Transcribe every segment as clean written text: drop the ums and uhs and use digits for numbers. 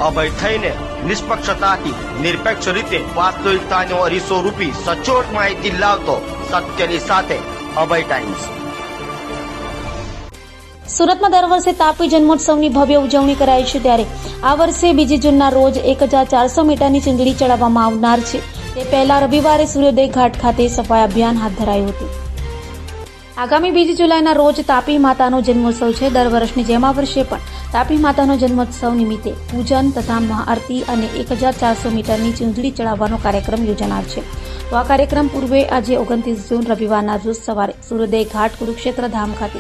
અભય થઈને નિષ્પક્ષતાથી નિરપેક્ષ રીતે વાસ્તવિકતાનો અરીસો રૂપી સચોટ માહિતી લાવતો સત્યની સાથે અભય ટાઈમ્સ। સુરતમાં દર વર્ષે તાપી જન્મોત્સવની ભવ્ય ઉજવણી કરાય છે, ત્યારે આ વર્ષે 2 જૂનના રોજ 1400 મીટરની ચૂંદડી ચડાવવામાં આવનાર છે। તે પહેલા રવિવારે સૂર્યોદય ઘાટ ખાતે સફાઈ અભિયાન હાથ ધરાયું હતું। આગામી 2 જુલાઈના રોજ તાપી માતાનો જન્મોત્સવ છે। દર વર્ષની જેમ આ વર્ષે પણ તાપી માતાનો જન્મોત્સવ નિમિત્તે પૂજન તથા મહાઆરતી અને 1400 મીટરની ચૂંદડી ચડાવવાનો કાર્યક્રમ યોજાનાર છે। તો આ કાર્યક્રમ પૂર્વે આજે 29 જૂન રવિવારના રોજ સવારે સૂર્યોદય ઘાટ કુરુક્ષેત્ર ધામ ખાતે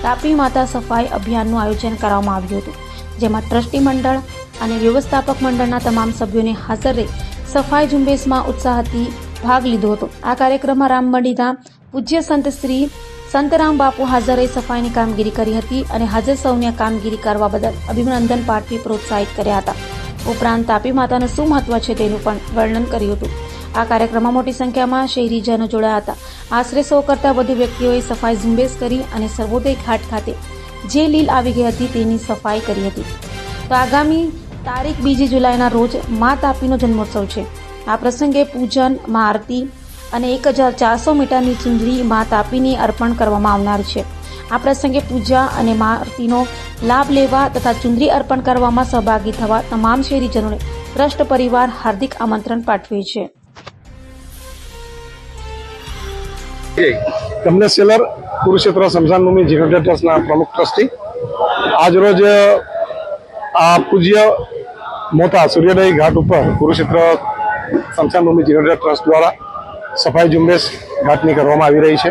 તાપી માતા સફાઈ અભિયાનનું આયોજન કરવામાં આવ્યું હતું, જેમાં ટ્રસ્ટી મંડળ અને વ્યવસ્થાપક મંડળના તમામ સભ્યોને હાજર રહી સફાઈ ઝુંબેશમાં ઉત્સાહથી ભાગ લીધો હતો। આ કાર્યક્રમમાં રામમંડીના પૂજ્ય સંત શ્રી સંતરામ બાપુ હાજર રહી સફાઈની કામગીરી કરી હતી અને હાજર સૌને કામગીરી કરવા બદલ અભિનંદન પાઠવી પ્રોત્સાહિત કર્યા હતા। ઉપરાંત તાપી માતાનું શું મહત્વ છે તેનું પણ વર્ણન કર્યું હતું। આ કાર્યક્રમમાં મોટી સંખ્યામાં શહેરીજનો જોડાયા હતા। આશરે 100 કરતાં વધુ વ્યક્તિઓએ સફાઈ ઝુંબેશ કરી અને સર્વોદય ઘાટ ખાતે જે લીલ આવી ગઈ હતી તેની સફાઈ કરી હતી। તો આગામી તારીખ 2 જુલાઈના રોજ મા તાપીનો જન્મોત્સવ છે। આ પ્રસંગે પૂજન, મહાઆરતી અને 1400 મીટરની ચૂંદડી મા તાપીની અર્પણ કરવામાં આવનાર છે। આ પ્રસંગે પૂજા અને મહાઆરતીનો લાભ લેવા તથા ચૂંદડી અર્પણ કરવામાં સહભાગી થવા તમામ શહેરીજનોને ટ્રસ્ટ પરિવાર હાર્દિક આમંત્રણ પાઠવે છે। કમલેશ સેલર, કુરુક્ષેત્ર સ્મશાન ભૂમિ જીર્ણોદ્ધાર ટ્રસ્ટના પ્રમુખ ટ્રસ્ટી। આજરોજ આ પૂજ્ય મોટા સૂર્યોદય ઘાટ ઉપર કુરુક્ષેત્ર સ્મશાન ભૂમિ જીર્ણોદ્ધાર ટ્રસ્ટ દ્વારા સફાઈ ઝુંબેશ ઘાટની કરવામાં આવી રહી છે।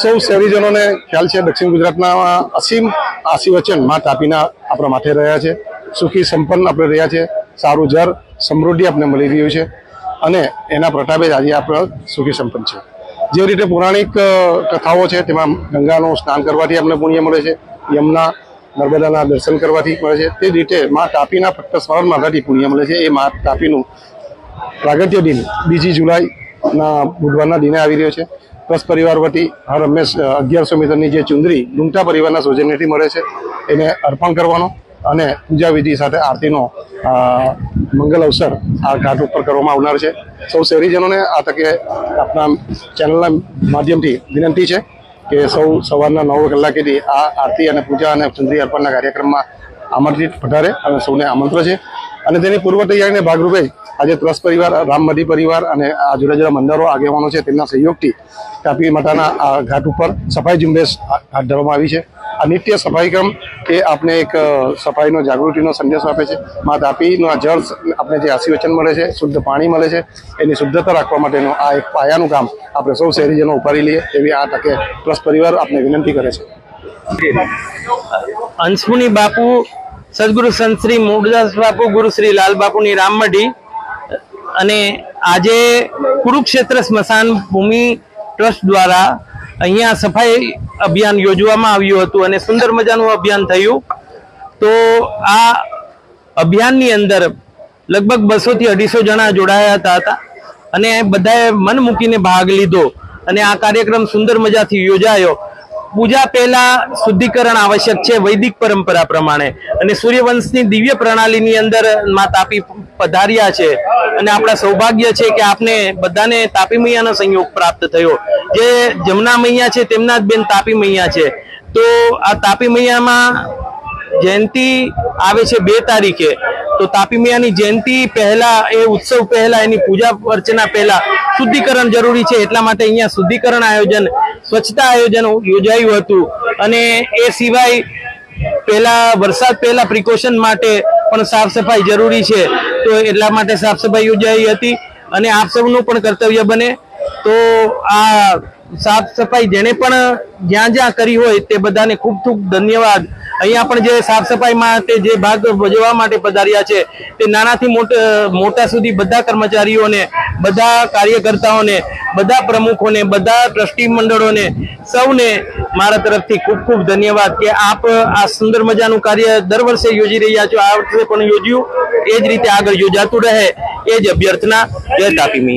સૌ શહેરીજનોને ખ્યાલ છે, દક્ષિણ ગુજરાતના અસીમ આશીર્વચન મા તાપીના આપણા માથે રહ્યા છે। સુખી સંપન્ન આપણે રહ્યા છે, સારું જર સમૃદ્ધિ આપણે મળી રહ્યું છે અને એના પ્રતાપે આજે આપણે સુખી સંપન્ન છે। જે રીતે પૌરાણિક કથાઓ છે તેમાં ગંગાનું સ્નાન કરવાથી આપણે પુણ્ય મળે છે, યમુના નર્મદાના દર્શન કરવાથી મળે છે, તે જ રીતે મા તાપીના ફક્ત સ્મરણ માત્રથી પુણ્ય મળે છે। એ મા તાપીનું પ્રાગટ્ય દિન 2 જુલાઈના બુધવારના દિને આવી રહ્યો છે। ટ્રસ્ટ પરિવાર વતી હર હંમેશ 1100 મીટરની જે ચુંદડી ડુમટા પરિવારના સૌજન્યથી મળે છે એને અર્પણ કરવાનો અને પૂજા વિધિ સાથે આરતીનો મંગલ અવસર આ ઘાટ ઉપર કરવામાં આવનાર છે। સૌ શહેરીજનોને આ તકે આપણા ચેનલના માધ્યમથી વિનંતી છે કે સૌ સવારના 9 કલાકેથી આ આરતી અને પૂજા અને ચુંદડી અર્પણના કાર્યક્રમમાં આમંત્રિત પધારે અને સૌને આમંત્રણ છે। અને તેની પૂર્વ તૈયારીને ભાગરૂપે આજે ટ્રસ્ટ પરિવાર, રામમદી પરિવાર અને આ જુદા જુદા મંદિરો આગેવાનો છે તેમના સહયોગથી તાપી માતાના આ ઘાટ ઉપર સફાઈ ઝુંબેશ હાથ ધરવામાં આવી છે। આ નિત્ય સફાઈ ક્રમ એ આપણે એક સફાઈનો જાગૃતિનો સંદેશો આપે છે। મા તાપીનું આ જળ આપણે જે આશીર્વચન મળે છે, શુદ્ધ પાણી મળે છે, એની શુદ્ધતા રાખવા માટેનું આ એક પાયાનું કામ આપણે સૌ શહેરીજનો ઉપાડી લઈએ એવી આ તકે ટ્રસ્ટ પરિવાર આપણે વિનંતી કરે છે। અંશમુનિ બાપુ, સદગુરુ સંત શ્રી મૂળદાસ બાપુ, ગુરુ શ્રી લાલ બાપુની રામમઢી અને આજે કુરુક્ષેત્ર સ્મશાન ભૂમિ ટ્રસ્ટ દ્વારા અહીંયા સફાઈ અભિયાન યોજવામાં આવ્યું હતું અને સુંદર મજાનું અભિયાન થયું। તો આ અભિયાનની અંદર લગભગ 200 થી 250 જણા જોડાયા હતા અને બધાએ મન મૂકીને ભાગ લીધો અને આ કાર્યક્રમ સુંદર મજાથી યોજાયો। પૂજા પહેલા શુદ્ધિકરણ આવશ્યક છે વૈદિક પરંપરા પ્રમાણે અને સૂર્યવંશની દિવ્ય પ્રણાલીની અંદર મા તાપી પધાર્યા છે અને આપણા સૌભાગ્ય છે કે આપને બધાને તાપી મૈયાનો સંયોગ પ્રાપ્ત થયો। જે જમના મૈયા છે તેમના જ બેન તાપી મૈયા છે। તો આ તાપી મૈયામાં જયંતિ આવે છે 2 તારીખે। તો તાપી મૈયાની જયંતિ પહેલા, એ ઉત્સવ પહેલા, એની પૂજા અર્ચના પહેલા શુદ્ધિકરણ જરૂરી છે। એટલા માટે અહીંયા શુદ્ધિકરણ આયોજન, સ્વચ્છતા આયોજન યોજાયું હતું અને એ સિવાય પહેલા વરસાદ પહેલા પ્રિકોશન માટે પણ સાફ સફાઈ જરૂરી છે। તો એટલા માટે સાફ સફાઈ યોજાઈ હતી અને આપ સૌનું પણ કર્તવ્ય બને તો આ સાફ સફાઈ જેને પણ જ્યાં જ્યાં કરી હોય તે બધાને ખૂબ ખૂબ ધન્યવાદ। અહીંયા પણ જે સાફ સફાઈ માટે જે ભાગ ભજવવા માટે પધાર્યા છે તે નાનાથી મોટા સુધી બધા કર્મચારીઓને, બધા કાર્યકર્તાઓને, બધા પ્રમુખોને, બધા ટ્રસ્ટી મંડળોને સૌને મારા તરફથી ખૂબ ખૂબ ધન્યવાદ કે આપ આ સુંદર મજાનું કાર્ય દર વર્ષે યોજી રહ્યા છો। આ વર્ષે પણ યોજ્યું, એ જ રીતે આગળ યોજાતું રહે એ જ અભ્યર્થના। જય તાપી મૈયા।